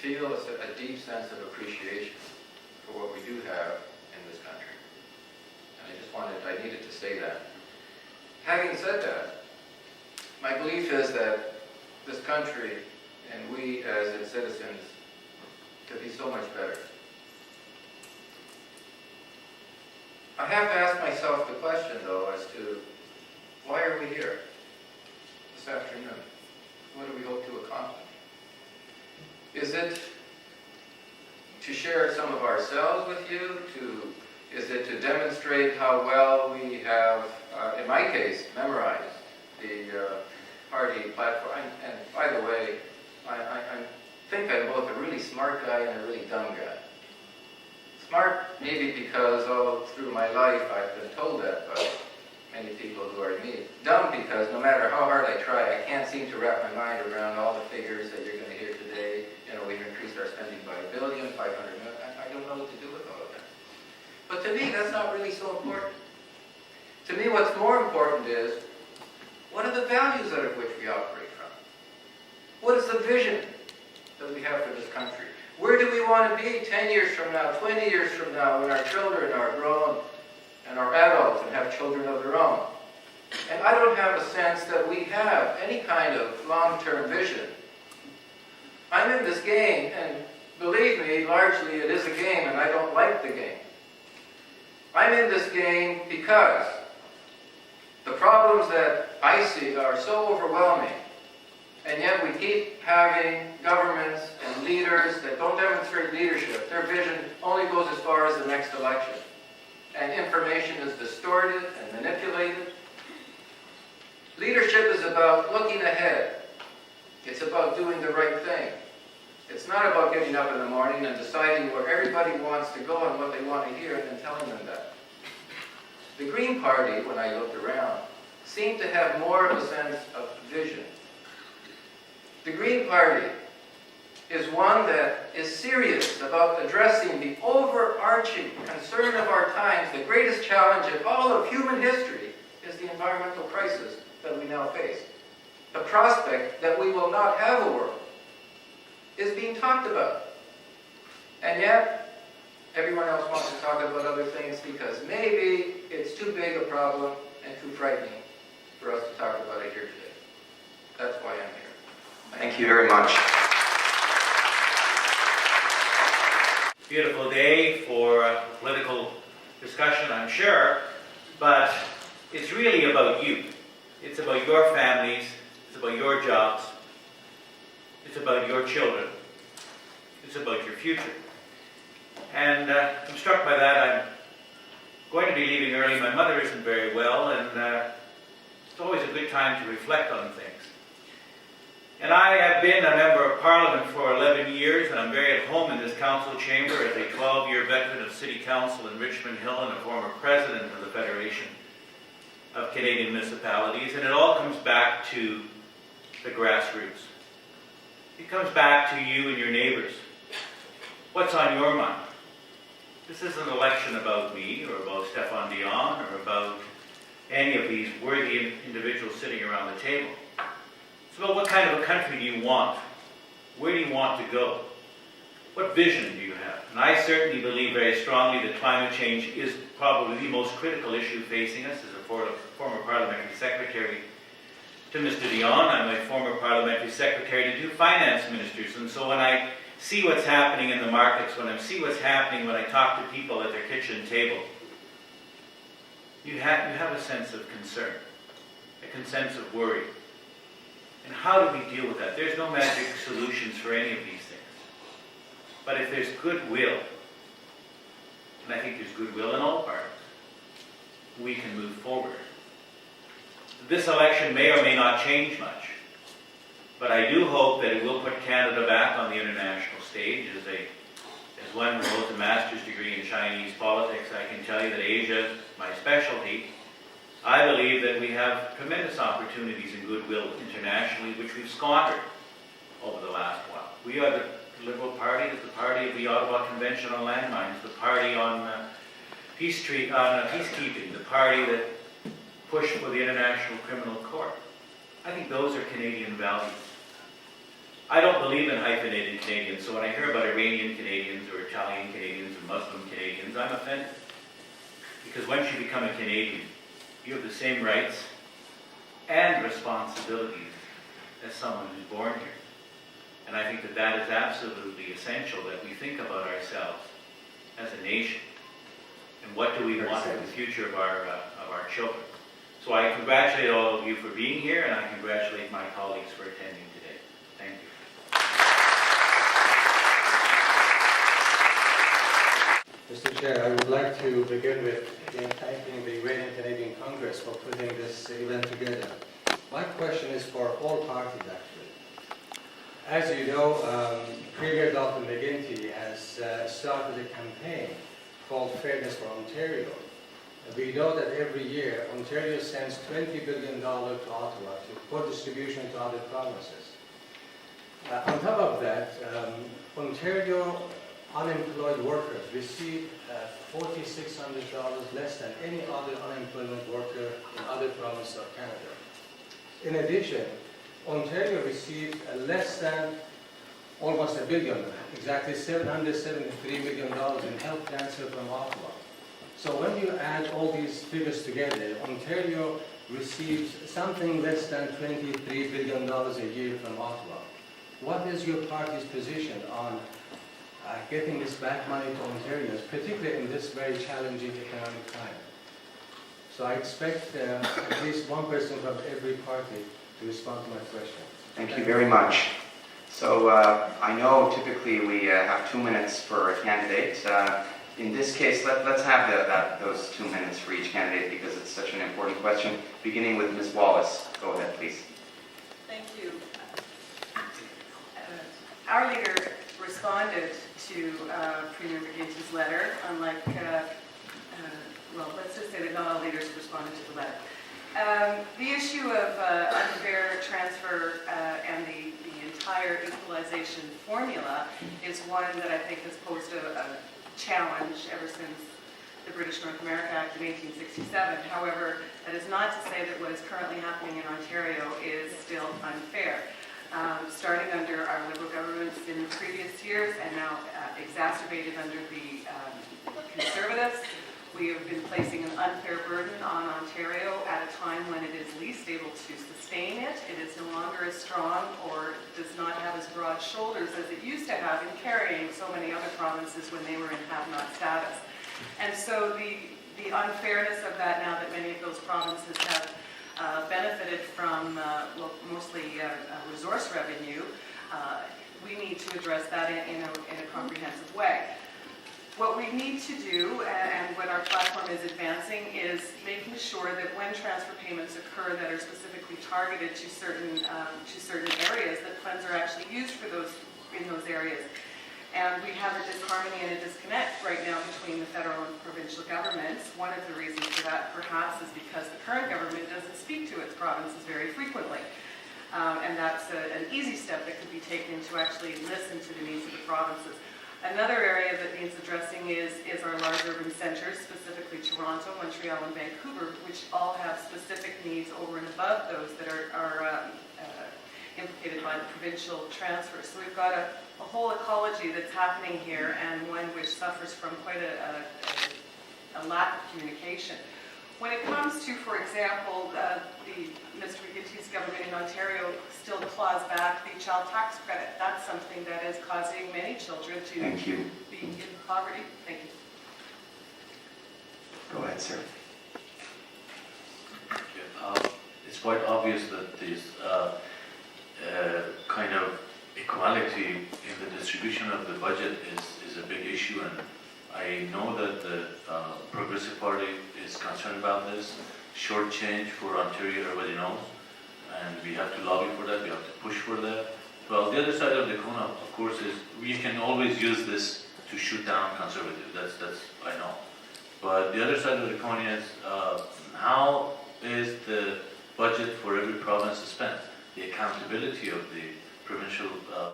feel a deep sense of appreciation for what we do have in this country. And I needed to say that. Having said that, my belief is that this country and we as its citizens could be so much better. I have to ask myself the question, though, as to why are we here this afternoon? What do we hope to accomplish? Is it to share some of ourselves with you? Is it to demonstrate how well we have, in my case, memorized the party platform? And by the way, I think I'm both a really smart guy and a really dumb guy. Smart, maybe because all through my life I've been told that by many people who are me. Dumb because no matter how hard I try, I can't seem to wrap my mind around all the figures that you're going to hear today. You know, we've increased our spending by $1 billion, 500 million. I don't know what to do with all of that. But to me, that's not really so important. To me, what's more important is, what are the values out of which we operate from? What is the vision that we have for this country? Where do we want to be 10 years from now, 20 years from now, when our children are grown and are adults and have children of their own? And I don't have a sense that we have any kind of long-term vision. I'm in this game, and believe me, largely it is a game, and I don't like the game. I'm in this game because the problems that I see are so overwhelming, and yet we keep having governments and leaders that don't demonstrate leadership. Their vision only goes as far as the next election. And information is distorted and manipulated. Leadership is about looking ahead. It's about doing the right thing. It's not about getting up in the morning and deciding where everybody wants to go and what they want to hear and then telling them that. The Green Party, when I looked around, seemed to have more of a sense of vision. The Green Party is one that is serious about addressing the overarching concern of our times. The greatest challenge of all of human history is the environmental crisis that we now face. The prospect that we will not have a world is being talked about. And yet, everyone else wants to talk about other things because maybe it's too big a problem and too frightening for us to talk about it here today. That's why I'm here. Thank you very much. Beautiful day for political discussion, I'm sure, but it's really about you. It's about your families, it's about your jobs, it's about your children, it's about your future. And I'm struck by that. I'm going to be leaving early. My mother isn't very well, and it's always a good time to reflect on things. And I have been a member of Parliament for 11 years, and I'm very at home in this council chamber as a 12-year veteran of City Council in Richmond Hill and a former president of the Federation of Canadian Municipalities. And it all comes back to the grassroots. It comes back to you and your neighbors. What's on your mind? This isn't an election about me or about Stéphane Dion or about any of these worthy individuals sitting around the table. It's about what kind of a country do you want? Where do you want to go? What vision do you have? And I certainly believe very strongly that climate change is probably the most critical issue facing us. As a former parliamentary secretary to Mr. Dion, I'm a former parliamentary secretary to two finance ministers. And so when I see what's happening in the markets, when I see what's happening when I talk to people at their kitchen table, you have a sense of concern, a sense of worry. And how do we deal with that? There's no magic solutions for any of these things. But if there's goodwill, and I think there's goodwill in all parties, we can move forward. This election may or may not change much, but I do hope that it will put Canada back on the international stage. As one who holds a master's degree in Chinese politics, I can tell you that Asia is my specialty. I believe that we have tremendous opportunities and goodwill internationally, which we've squandered over the last while. We are the Liberal Party, the party of the Ottawa Convention on Landmines, the party on peacekeeping, the party that pushed for the International Criminal Court. I think those are Canadian values. I don't believe in hyphenated Canadians, so when I hear about Iranian Canadians or Italian Canadians or Muslim Canadians, I'm offended. Because once you become a Canadian, you have the same rights and responsibilities as someone who's born here. And I think that that is absolutely essential, that we think about ourselves as a nation. And what do we want for the future of our children? So I congratulate all of you for being here, and I congratulate my colleagues for attending today. Thank you. Mr. Chair, I would like to begin with again thanking the Iranian Canadian Congress for putting this event together. My question is for all parties, actually. As you know, Premier Dalton McGuinty has started a campaign called Fairness for Ontario. We know that every year Ontario sends $20 billion to Ottawa for distribution to other provinces. On top of that, Ontario unemployed workers receive $4,600 less than any other unemployment worker in other provinces of Canada. In addition, Ontario received less than almost $1 billion, exactly $773 million in help transfer from Ottawa. So when you add all these figures together, Ontario receives something less than $23 billion a year from Ottawa. What is your party's position on getting this back money to Ontarians, particularly in this very challenging economic time? So I expect at least one person from every party to respond to my question. Thank you very much. So I know typically we have 2 minutes for a candidate. In this case, let's have those 2 minutes for each candidate because it's such an important question. Beginning with Ms. Wallace. Go ahead, please. Thank you. Our leader responded to Premier McGuinty's letter, unlike, well, let's just say that not all leaders responded to the letter. The issue of unfair transfer and the entire equalization formula is one that I think has posed a challenge ever since the British North America Act of 1867. However, that is not to say that what is currently happening in Ontario is still unfair. Starting under our Liberal governments in previous years and now exacerbated under the Conservatives, we have been placing an unfair burden on Ontario at a time when it is least able to sustain it. It is no longer as strong or does not have as broad shoulders as it used to have in carrying so many other provinces when they were in have-not status. And so the unfairness of that now that many of those provinces have benefited from, well, mostly resource revenue, we need to address that in a comprehensive way. What we need to do, and what our platform is advancing, is making sure that when transfer payments occur that are specifically targeted to certain areas, that funds are actually used for in those areas. And we have a disharmony and a disconnect right now between the federal and provincial governments. One of the reasons for that, perhaps, is because the current government doesn't speak to its provinces very frequently. And that's an easy step that could be taken to actually listen to the needs of the provinces. Another area that needs addressing is our large urban centres, specifically Toronto, Montreal, and Vancouver, which all have specific needs over and above those that are implicated by the provincial transfer. So we've got a whole ecology that's happening here, and one which suffers from quite a lack of communication. When it comes to, for example, Mr. McGuinty's government in Ontario still claws back the child tax credit, that's something that is causing many children to be in poverty. Thank you. Go ahead, sir. It's quite obvious that this kind of equality in the distribution of the budget is a big issue, and I know that the Progressive Party is concerned about this. Short change for Ontario, everybody knows, and we have to lobby for that, we have to push for that. Well, the other side of the coin, of course, is we can always use this to shoot down conservative, that's I know. But the other side of the coin is, how is the budget for every province spent? The accountability of the provincial